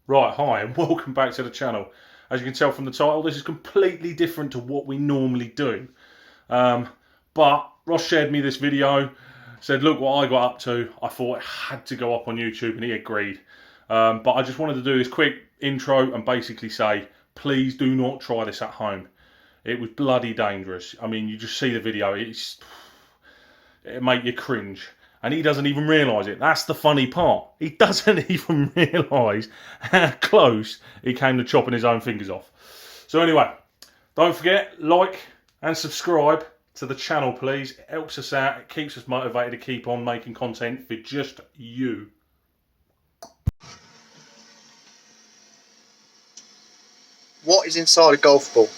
Right, hi and welcome back to the channel. As you can tell from the title, this is completely different to what we normally do. But Ross shared me this video, said look what I got up to. I thought it had to go up on YouTube and he agreed. But I just wanted to do this quick intro and basically say, please do not try this at home. It was bloody dangerous. I mean, you just see the video, it'll make you cringe. And he doesn't even realise it. That's the funny part. He doesn't even realise how close he came to chopping his own fingers off. So anyway, don't forget, like and subscribe to the channel, please. It helps us out. It keeps us motivated to keep on making content for just you. What is inside a golf ball?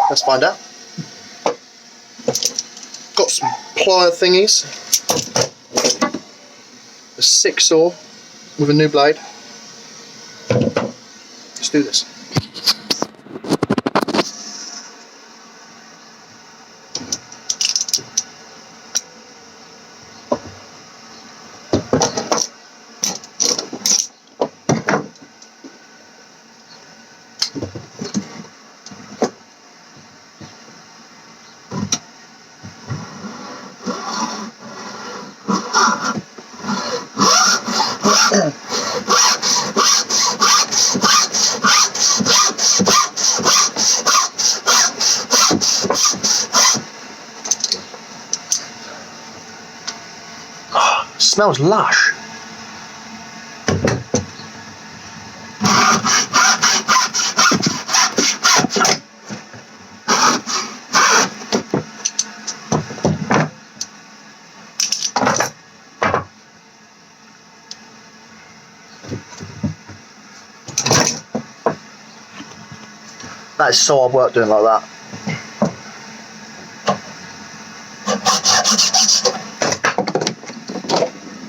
Let's find out. Got some plier thingies. A 6-saw with a new blade. Let's do this. Smells lush. That is so hard work doing like that.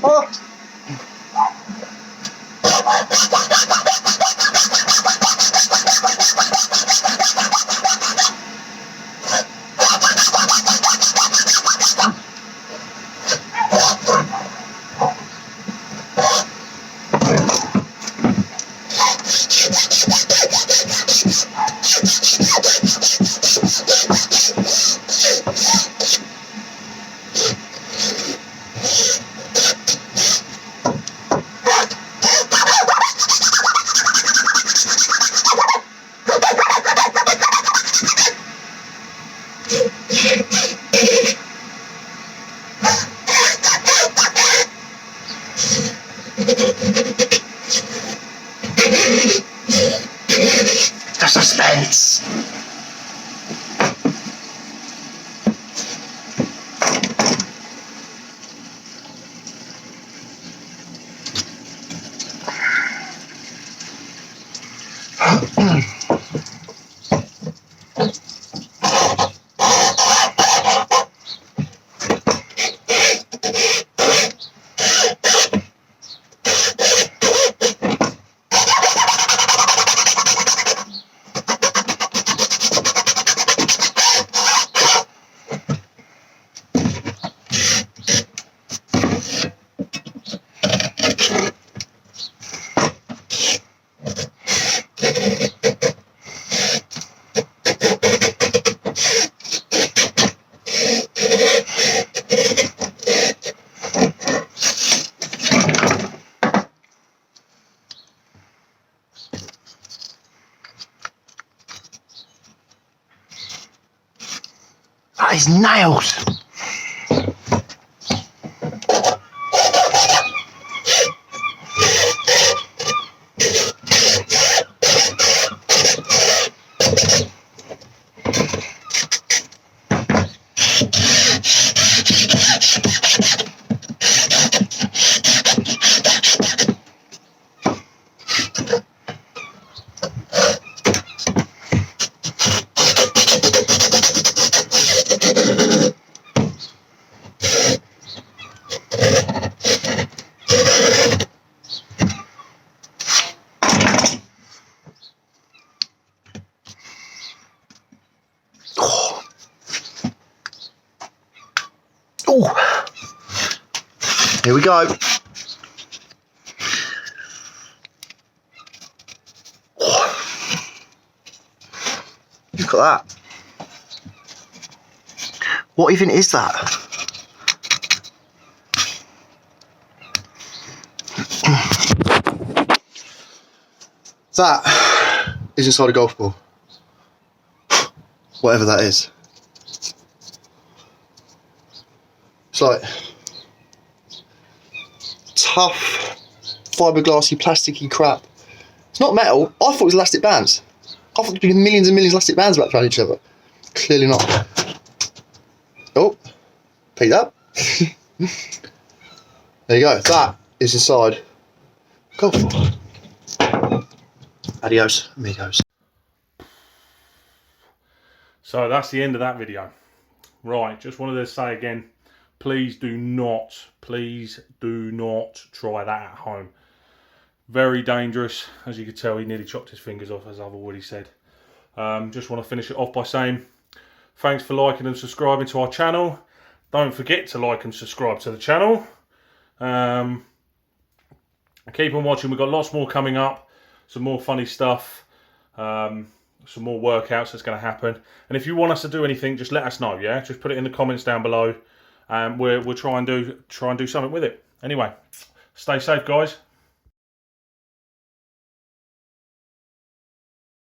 Oh. The suspense! That is nails! Oh. Here we go. Look at that. What even is that? That is inside a golf ball. Whatever that is. It's like tough, fiberglassy, plasticky crap. It's not metal. I thought it was elastic bands. I thought there'd be millions and millions of elastic bands wrapped around each other. Clearly not. Oh, pick up. There you go. That is inside golf ball. Adios, amigos. So that's the end of that video. Right, just wanted to say again, please do not try that at home. Very dangerous. As you can tell, he nearly chopped his fingers off, as I've already said. Just want to finish it off by saying thanks for liking and subscribing to our channel. Don't forget to like and subscribe to the channel. Keep on watching. We've got lots more coming up. Some more funny stuff. Some more workouts that's going to happen. And if you want us to do anything, just let us know. Yeah, just put it in the comments down below. We'll try and do something with it. Anyway, stay safe, guys.